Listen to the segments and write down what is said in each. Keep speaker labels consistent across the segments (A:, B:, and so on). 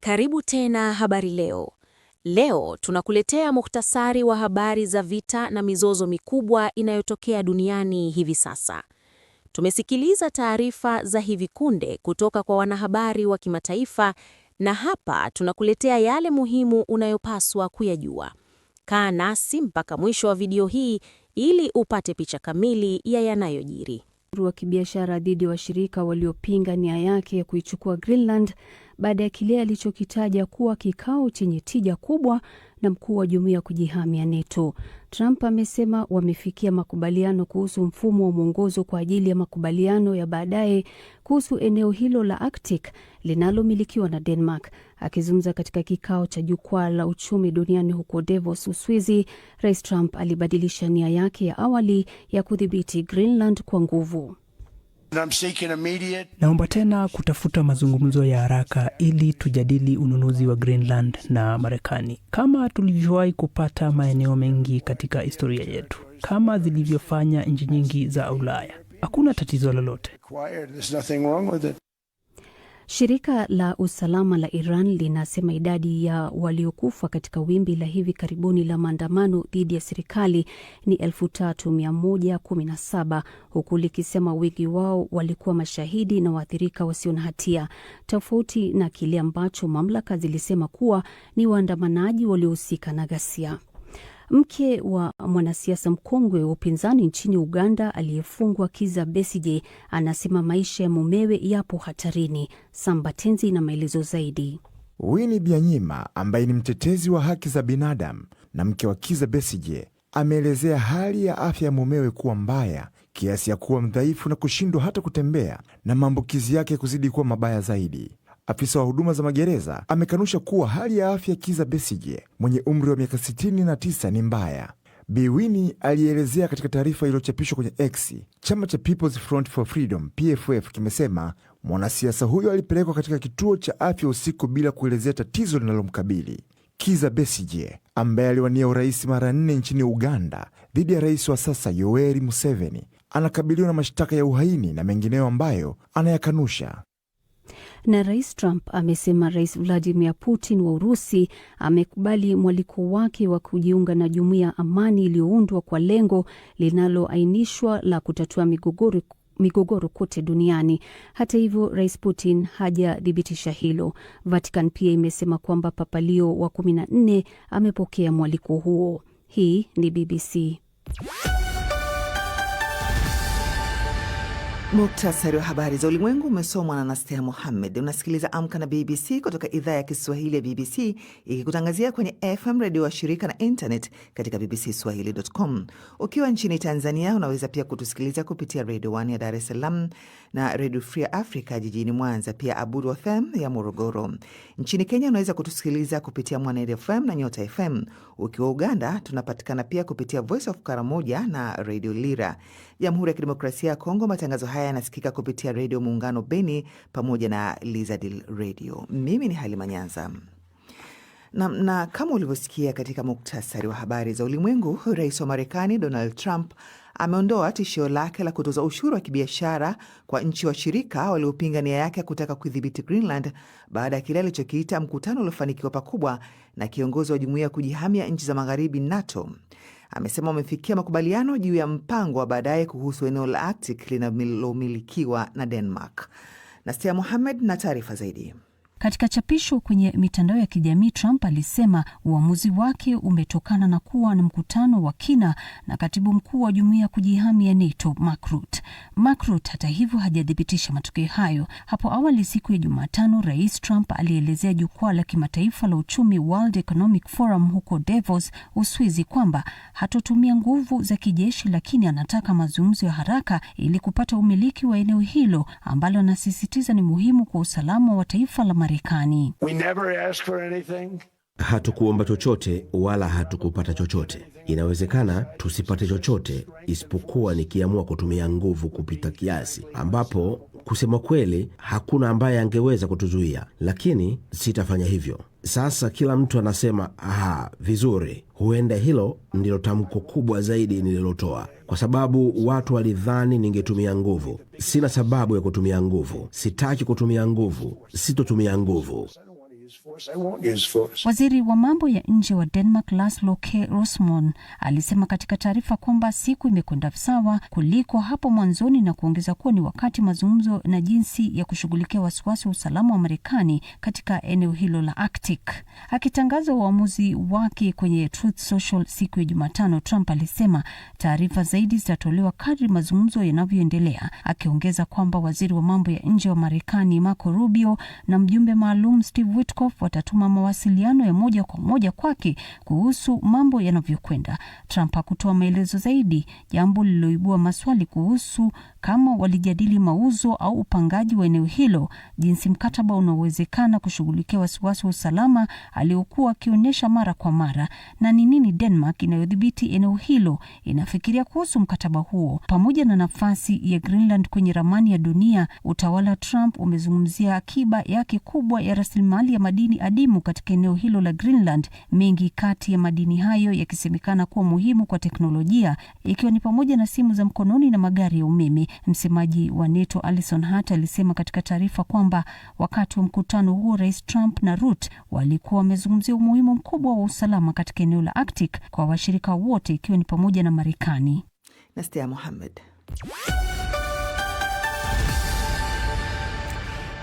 A: Karibu tena Habari Leo. Leo tunakuletea muhtasari wa habari za vita na mizozo mikubwa inayotokea duniani hivi sasa. Tumesikiliza taarifa za hivi punde kutoka kwa wanahabari wa kimataifa na hapa tunakuletea yale muhimu unayopaswa kuyajua. Kaa nasi mpaka mwisho wa video hii ili upate picha kamili ya yanayojiri.
B: Wa kibiashara dhidi ya washirika waliopinga nia yake ya kuichukua Greenland baada ya kile alichokitaja kuwa kikao chenye tija kubwa na mkuu wa jumuiya ya kujihamia NATO. Trump amesema wamefikia makubaliano kuhusu mfumo wa mwongozo kwa ajili ya makubaliano ya baadaye kuhusu eneo hilo la Arctic linalomilikiwa na Denmark. Akizungumza katika kikao cha jukwaa la uchumi duniani huko Davos, Uswizi, Rais Trump alibadilisha nia yake ya awali ya kudhibiti Greenland kwa nguvu.
C: Naomba tena kutafuta mazungumzo ya haraka ili tujadili ununuzi wa Greenland na Marekani, kama tulivyowahi kupata maeneo mengi katika historia yetu, kama zilivyofanya nchi nyingi za Ulaya. Hakuna tatizo lolote.
B: Shirika la usalama la Iran linasema idadi ya waliokufa katika wimbi la hivi karibuni la maandamano dhidi ya serikali ni 3117, huku likisema wengi wao walikuwa mashahidi na waathirika wasio na hatia, tofauti na kile ambacho mamlaka zilisema kuwa ni waandamanaji waliohusika na ghasia. Mke wa mwanasiasa mkongwe wa upinzani nchini Uganda aliyefungwa Kizza Besigye anasema maisha ya mumewe yapo hatarini. Sambatenzi na maelezo zaidi.
D: Winnie Byanyima ambaye ni mtetezi wa haki za binadamu na mke wa Kizza Besigye ameelezea hali ya afya ya mumewe kuwa mbaya kiasi ya kuwa mdhaifu na kushindwa hata kutembea na maambukizi yake kuzidi kuwa mabaya zaidi. Afisa wa huduma za magereza amekanusha kuwa hali ya afya Kizza Besigye mwenye umri wa miaka 69 ni mbaya. Bi Winnie alielezea katika taarifa iliyochapishwa kwenye X. Chama cha People's Front for Freedom PFF kimesema mwanasiasa huyo alipelekwa katika kituo cha afya usiku bila kuelezea tatizo linalomkabili. Kizza Besigye ambaye aliwania urais mara 4 nchini Uganda dhidi ya rais wa sasa Yoweri Museveni anakabiliwa na mashtaka ya uhaini na mengineyo ambayo anayakanusha.
B: Na Rais Trump amesema Rais Vladimir Putin wa Urusi amekubali mwaliko wake wa kujiunga na jumuiya ya amani iliyoundwa kwa lengo linaloainishwa la kutatua migogoro kote duniani. Hata hivyo, Rais Putin hajathibitisha hilo. Vatican pia imesema kwamba Papa Leo wa 14 amepokea mwaliko huo. Hii ni BBC.
E: Muktasari wa habari za ulimwengu umesomwa na Nastia Mohamed. Unasikiliza Amka na BBC kutoka idhaa ya Kiswahili ya BBC ikikutangazia kwenye FM redio wa shirika na internet katika bbcswahili.com. Ukiwa nchini Tanzania unaweza pia kutusikiliza kupitia Radio 1 ya Dar es Salaam na Radio Free Africa jijini Mwanza, pia Abudu FM ya Morogoro. Nchini Kenya unaweza kutusikiliza kupitia Mwanere FM na Nyota FM. Ukiwa Uganda tunapatikana pia kupitia Voice of Karamoja na Radio Lira. Jamhuri ya Kidemokrasia ya Kongo, matangazo haya yanasikika kupitia Radio Muungano Beni pamoja na Lizadil Radio. Mimi ni Halima Nyanza. Na kama ulivyosikia katika muktasari wa habari za ulimwengu, Rais wa Marekani Donald Trump ameondoa tishio lake la kutoza ushuru wa kibiashara kwa nchi washirika waliopinga nia yake kutaka kudhibiti Greenland baada ya kile alichokiita mkutano uliofanikiwa pakubwa na kiongozi wa jumuiya ya kujihamia nchi za magharibi NATO. Amesema wamefikia makubaliano juu ya mpango wa baadaye kuhusu eneo la Arctic linalomilikiwa na Denmark. Nastia Mohamed na taarifa zaidi.
B: Katika chapisho kwenye mitandao ya kijamii, Trump alisema uamuzi wake umetokana na kuwa na mkutano wa kina na katibu mkuu wa jumuiya ya kujihamia NATO Mark Rutte. Mark Rutte hata hivyo hajathibitisha matokeo hayo. Hapo awali siku ya Jumatano, Rais Trump alielezea jukwaa la kimataifa la uchumi World Economic Forum huko Davos, Uswizi, kwamba hatotumia nguvu za kijeshi, lakini anataka mazungumzo ya haraka ili kupata umiliki wa eneo hilo ambalo anasisitiza ni muhimu kwa usalama wa taifa la Marekani.
F: Hatukuomba chochote wala hatukupata chochote. Inawezekana tusipate chochote isipokuwa nikiamua kutumia nguvu kupita kiasi, ambapo kusema kweli hakuna ambaye angeweza kutuzuia, lakini sitafanya hivyo. Sasa kila mtu anasema vizuri. Huenda hilo ndilo tamko kubwa zaidi nililotoa, kwa sababu watu walidhani ningetumia nguvu. Sina sababu ya kutumia nguvu. Sitaki kutumia nguvu. Sitotumia nguvu.
B: Waziri wa mambo ya nje wa Denmark Laszlo K. Rasmussen alisema katika taarifa kwamba siku imekwenda sawa kuliko hapo mwanzoni, na kuongeza kuwa ni wakati mazungumzo na jinsi ya kushughulikia wasiwasi wa usalama wa Marekani katika eneo hilo la Arctic. Akitangaza uamuzi wake kwenye Truth Social siku ya Jumatano, Trump alisema taarifa zaidi zitatolewa kadri mazungumzo yanavyoendelea, akiongeza kwamba waziri wa mambo ya nje wa Marekani Marco Rubio na mjumbe maalum Steve Witkoff watatuma mawasiliano ya moja kwa moja kwake kuhusu mambo yanavyokwenda. Trump hakutoa maelezo zaidi, jambo lililoibua maswali kuhusu kama walijadili mauzo au upangaji wa eneo hilo, jinsi mkataba unaowezekana kushughulikia wasiwasi wa usalama aliokuwa akionyesha mara kwa mara, na ni nini Denmark inayodhibiti eneo hilo inafikiria kuhusu mkataba huo, pamoja na nafasi ya Greenland kwenye ramani ya dunia. Utawala wa Trump umezungumzia akiba yake kubwa ya rasilimali ya madini adimu katika eneo hilo la Greenland, mengi kati ya madini hayo yakisemekana kuwa muhimu kwa teknolojia, ikiwa ni pamoja na simu za mkononi na magari ya umeme. Msemaji wa NATO Alison Hart alisema katika taarifa kwamba wakati wa mkutano huo Rais Trump na Rutte walikuwa wamezungumzia umuhimu mkubwa wa usalama katika eneo la Arctic kwa washirika wote, ikiwa ni pamoja na Marekani.
E: Nastia Mohamed.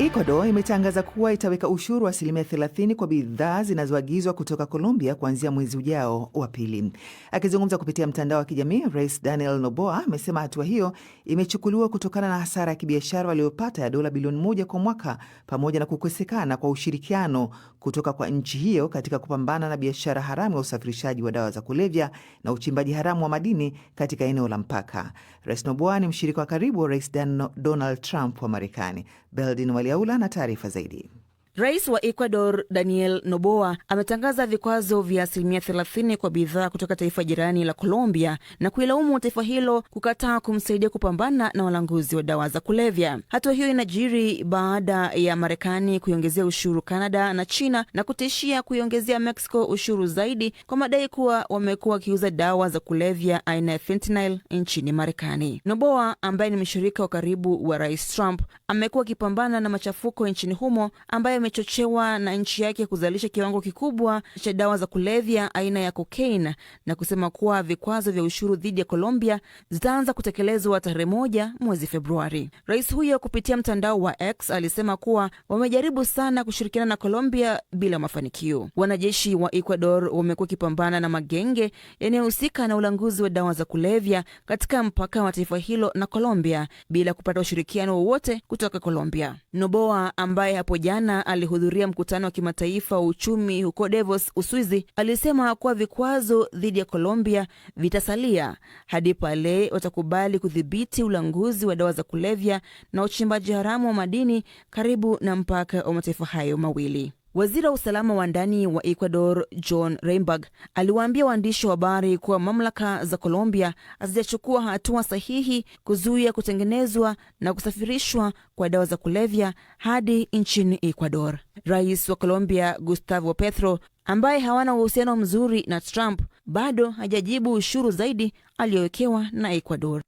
E: Ecuador imetangaza kuwa itaweka ushuru wa 30% kwa bidhaa zinazoagizwa kutoka Colombia kuanzia mwezi ujao wa pili. Akizungumza kupitia mtandao wa kijamii, Rais Daniel Noboa amesema hatua hiyo imechukuliwa kutokana na hasara ya kibiashara waliyopata ya dola bilioni 1 kwa mwaka, pamoja na kukosekana kwa ushirikiano kutoka kwa nchi hiyo katika kupambana na biashara haramu ya usafirishaji wa dawa za kulevya na uchimbaji haramu wa madini katika eneo la mpaka. Rais Noboa ni mshirika wa karibu wa Rais Donald Trump wa Marekani. Beldin Waliaula na taarifa zaidi.
A: Rais wa Ecuador Daniel Noboa ametangaza vikwazo vya 30% kwa bidhaa kutoka taifa jirani la Colombia na kuilaumu taifa hilo kukataa kumsaidia kupambana na walanguzi wa dawa za kulevya. Hatua hiyo inajiri baada ya Marekani kuiongezea ushuru Canada na China na kutishia kuiongezea Mexico ushuru zaidi kwa madai kuwa wamekuwa wakiuza dawa za kulevya aina ya fentanyl nchini Marekani. Noboa ambaye ni mshirika wa karibu wa Rais Trump amekuwa akipambana na machafuko nchini humo ambaye amechochewa na nchi yake kuzalisha kiwango kikubwa cha dawa za kulevya aina ya cocaine, na kusema kuwa vikwazo vya ushuru dhidi ya Colombia zitaanza kutekelezwa tarehe 1 mwezi Februari. Rais huyo kupitia mtandao wa X alisema kuwa wamejaribu sana kushirikiana na Colombia bila mafanikio. Wanajeshi wa Ecuador wamekuwa kipambana na magenge yanayohusika na ulanguzi wa dawa za kulevya katika mpaka wa taifa hilo na Colombia bila kupata ushirikiano wowote kutoka Colombia. Noboa ambaye hapo jana alihudhuria mkutano wa kimataifa wa uchumi huko Davos, Uswizi, alisema kuwa vikwazo dhidi ya Colombia vitasalia hadi pale watakubali kudhibiti ulanguzi wa dawa za kulevya na uchimbaji haramu wa madini karibu na mpaka wa mataifa hayo mawili. Waziri wa usalama wa ndani wa Ecuador John Reinberg aliwaambia waandishi wa habari kuwa mamlaka za Colombia hazijachukua hatua sahihi kuzuia kutengenezwa na kusafirishwa kwa dawa za kulevya hadi nchini Ecuador. Rais wa Colombia Gustavo Petro, ambaye hawana uhusiano mzuri na Trump, bado hajajibu ushuru zaidi aliyowekewa na Ecuador.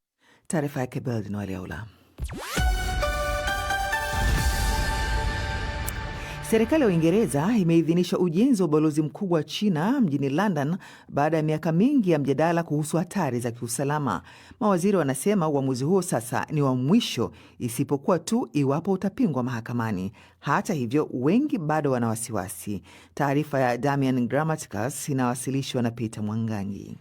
E: Taarifa yake Beldin Waliaula. Serikali ya Uingereza imeidhinisha ujenzi wa ubalozi mkubwa wa China mjini London baada ya miaka mingi ya mjadala kuhusu hatari za kiusalama. Mawaziri wanasema uamuzi huo sasa ni wa mwisho, isipokuwa tu iwapo utapingwa mahakamani. Hata hivyo, wengi bado wana wasiwasi. Taarifa ya Damian Grammaticus inawasilishwa na Peter Mwangangi.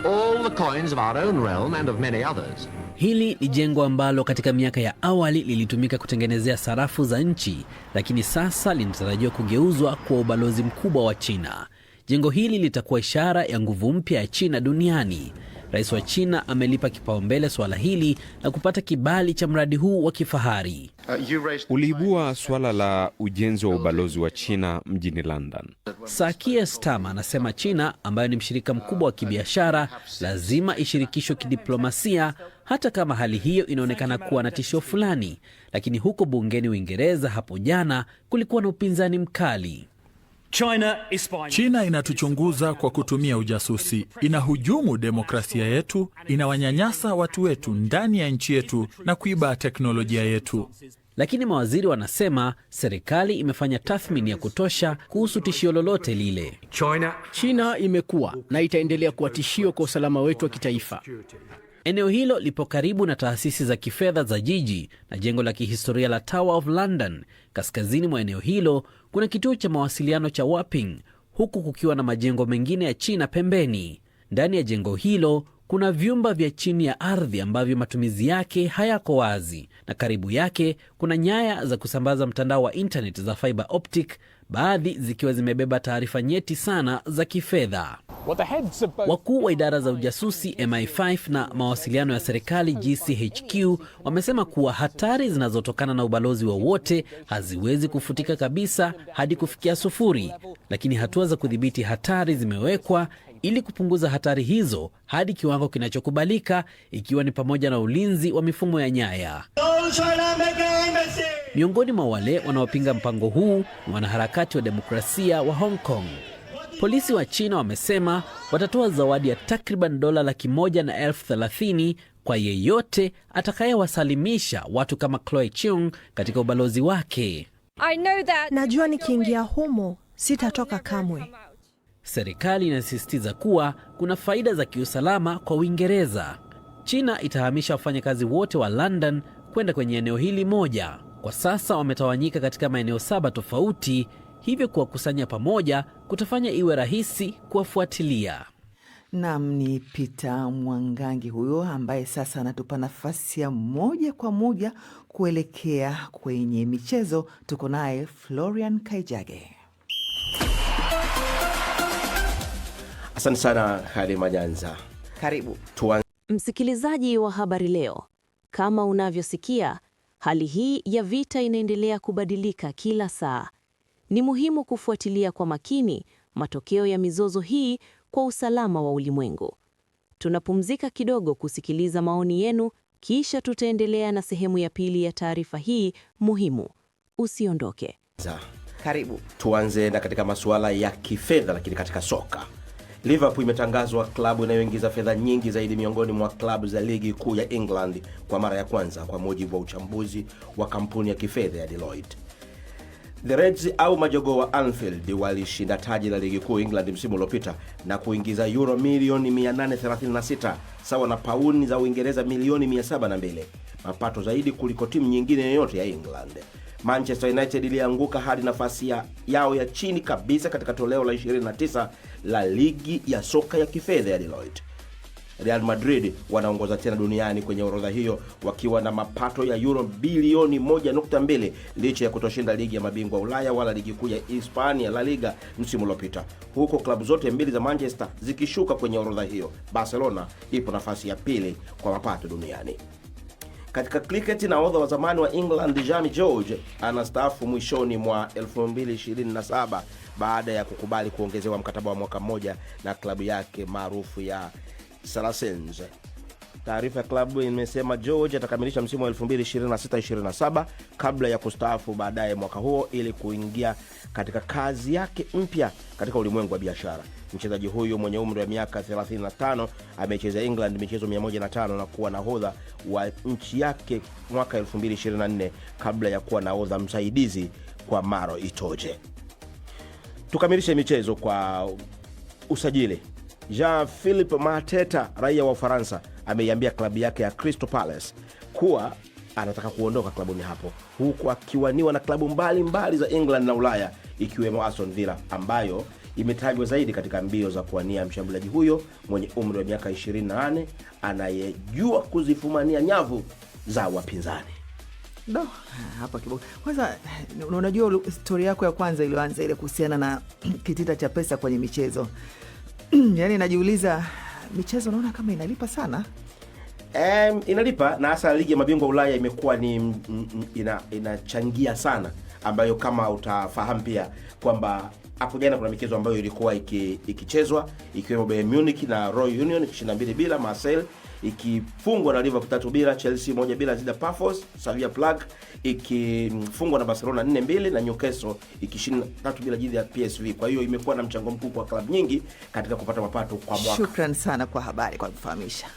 G: All the coins of our own realm and of many others.
H: Hili ni jengo ambalo katika miaka ya awali lilitumika kutengenezea sarafu za nchi, lakini sasa linatarajiwa kugeuzwa kwa ubalozi mkubwa wa China. Jengo hili litakuwa ishara ya nguvu mpya ya China duniani. Rais wa China amelipa kipaumbele swala hili na kupata kibali cha mradi huu wa kifahari.
I: Uliibua swala la ujenzi wa ubalozi wa China mjini London.
H: Sir Keir Starmer anasema China, ambayo ni mshirika mkubwa wa kibiashara, lazima ishirikishwe kidiplomasia, hata kama hali hiyo inaonekana kuwa na tishio fulani. Lakini huko bungeni Uingereza hapo jana kulikuwa na upinzani mkali.
J: China inatuchunguza kwa kutumia ujasusi, inahujumu demokrasia yetu, inawanyanyasa watu wetu ndani ya nchi yetu na kuiba teknolojia yetu.
H: Lakini mawaziri wanasema serikali imefanya tathmini ya kutosha kuhusu tishio lolote lile.
K: China imekuwa na itaendelea kuwa tishio kwa usalama wetu wa kitaifa.
H: Eneo hilo lipo karibu na taasisi za kifedha za jiji na jengo la kihistoria la Tower of London. Kaskazini mwa eneo hilo kuna kituo cha mawasiliano cha Wapping, huku kukiwa na majengo mengine ya China pembeni. Ndani ya jengo hilo kuna vyumba vya chini ya ardhi ambavyo matumizi yake hayako wazi, na karibu yake kuna nyaya za kusambaza mtandao wa internet za fiber optic, baadhi zikiwa zimebeba taarifa nyeti sana za kifedha. Wakuu wa idara za ujasusi MI5 na mawasiliano ya serikali GCHQ wamesema kuwa hatari zinazotokana na ubalozi wowote haziwezi kufutika kabisa hadi kufikia sufuri, lakini hatua za kudhibiti hatari zimewekwa ili kupunguza hatari hizo hadi kiwango kinachokubalika, ikiwa ni pamoja na ulinzi wa mifumo ya nyaya. Miongoni mwa wale wanaopinga mpango huu ni wanaharakati wa demokrasia wa Hong Kong. Polisi wa China wamesema watatoa zawadi ya takriban $130,000 kwa yeyote atakayewasalimisha watu kama Chloe Chung katika ubalozi wake.
L: Najua nikiingia humo sitatoka kamwe.
H: Serikali inasisitiza kuwa kuna faida za kiusalama kwa Uingereza. China itahamisha wafanyakazi wote wa London kwenda kwenye eneo hili moja. Kwa sasa wametawanyika katika maeneo 7 tofauti, hivyo kuwakusanya pamoja kutafanya iwe rahisi kuwafuatilia.
E: Nam ni Peter Mwangangi huyo, ambaye sasa anatupa nafasi ya moja kwa moja kuelekea kwenye michezo. Tuko naye Florian Kaijage.
F: Asante sana Halima Nyanza.
E: Karibu.
A: Msikilizaji wa Habari Leo, kama unavyosikia, hali hii ya vita inaendelea kubadilika kila saa. Ni muhimu kufuatilia kwa makini matokeo ya mizozo hii kwa usalama wa ulimwengu. Tunapumzika kidogo kusikiliza maoni yenu, kisha tutaendelea na sehemu ya pili ya taarifa hii muhimu. Usiondoke.
E: Karibu.
F: Tuanze na katika masuala ya kifedha, lakini katika soka. Liverpool imetangazwa klabu inayoingiza fedha nyingi zaidi miongoni mwa klabu za ligi kuu ya England kwa mara ya kwanza, kwa mujibu wa uchambuzi wa kampuni ya kifedha ya Deloitte. The Reds au majogoo wa Anfield walishinda taji la ligi kuu England msimu uliopita na kuingiza euro milioni 836 sawa na pauni za Uingereza milioni 702, mapato zaidi kuliko timu nyingine yoyote ya England. Manchester United ilianguka hadi nafasi yao ya chini kabisa katika toleo la 29 la ligi ya soka ya kifedha ya Deloitte. Real Madrid wanaongoza tena duniani kwenye orodha hiyo wakiwa na mapato ya euro bilioni 1.2 licha ya kutoshinda ligi ya mabingwa Ulaya wala ligi kuu ya Hispania La Liga msimu uliopita. Huko klabu zote mbili za Manchester zikishuka kwenye orodha hiyo. Barcelona ipo nafasi ya pili kwa mapato duniani. Katika cricket, nahodha wa zamani wa England Jamie George anastaafu mwishoni mwa 2027 baada ya kukubali kuongezewa mkataba wa mwaka mmoja na klabu yake maarufu ya Saracens. Taarifa ya klabu imesema George atakamilisha msimu wa 2026-27 kabla ya kustaafu baadaye mwaka huo ili kuingia katika kazi yake mpya katika ulimwengu wa biashara. Mchezaji huyu mwenye umri wa miaka 35 amecheza England michezo 105 na kuwa nahodha wa nchi yake mwaka 2024 kabla ya kuwa nahodha msaidizi kwa Maro Itoje. Tukamilishe michezo kwa usajili. Jean-Philippe Mateta, raia wa Ufaransa, ameiambia klabu yake ya Crystal Palace kuwa anataka kuondoka klabuni hapo, huku akiwaniwa na klabu mbalimbali za England na Ulaya ikiwemo Aston Villa ambayo imetajwa zaidi katika mbio za kuwania mshambuliaji huyo mwenye umri wa miaka 28 anayejua kuzifumania nyavu za wapinzani.
E: Hapa kidogo. Kwanza unajua story yako ya kwanza ilianza ile kuhusiana na kitita cha pesa kwenye michezo. Yaani najiuliza, michezo naona kama inalipa sana.
F: Inalipa, na hasa ligi ya mabingwa Ulaya imekuwa ni inachangia sana, ambayo kama utafahamu pia kwamba hapo jana kuna michezo ambayo ilikuwa ikichezwa ikiwemo Bayern Munich na Royal Union ikishinda 2-0, Marseille ikifungwa na Liverpool 3-0, Chelsea 1-0 zida Pafos, Slavia Prague ikifungwa na Barcelona 4-2 na Newcastle ikishinda 3-0 dhidi ya PSV. Kwa hiyo imekuwa na mchango mkubwa kwa klabu nyingi katika kupata mapato kwa mwaka.
E: Shukrani sana kwa habari, kwa kufahamisha.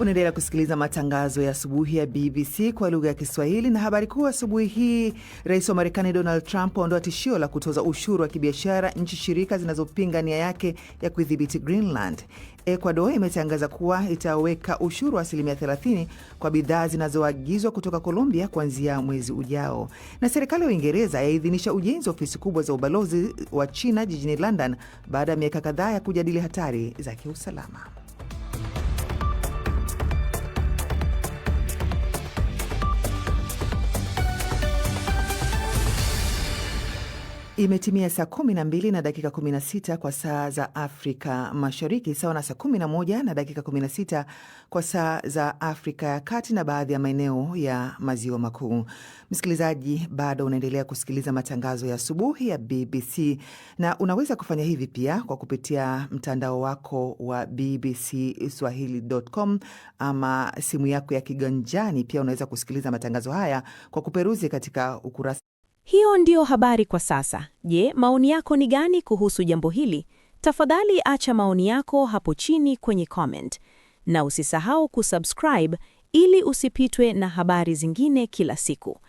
E: Unaendelea kusikiliza matangazo ya asubuhi ya BBC kwa lugha ya Kiswahili, na habari kuu asubuhi hii: Rais wa Marekani Donald Trump aondoa tishio la kutoza ushuru wa kibiashara nchi shirika zinazopinga nia yake ya kudhibiti Greenland. Ecuador imetangaza kuwa itaweka ushuru wa 30% kwa bidhaa zinazoagizwa kutoka Colombia kuanzia mwezi ujao. Na serikali ya Uingereza yaidhinisha ujenzi wa ofisi kubwa za ubalozi wa China jijini London baada ya miaka kadhaa ya kujadili hatari za kiusalama. Imetimia saa 12 na dakika 16 kwa saa za Afrika Mashariki, sawa na saa 11 na dakika 16 kwa saa za Afrika ya Kati na baadhi ya maeneo ya Maziwa Makuu. Msikilizaji, bado unaendelea kusikiliza matangazo ya asubuhi ya BBC, na unaweza kufanya hivi pia kwa kupitia mtandao wako wa bbcswahili.com ama simu yako ya kiganjani. Pia unaweza kusikiliza matangazo haya kwa kuperuzi katika ukurasa.
A: Hiyo ndiyo habari kwa sasa. Je, maoni yako ni gani kuhusu jambo hili? Tafadhali acha maoni yako hapo chini kwenye comment. Na usisahau kusubscribe ili usipitwe na habari zingine kila siku.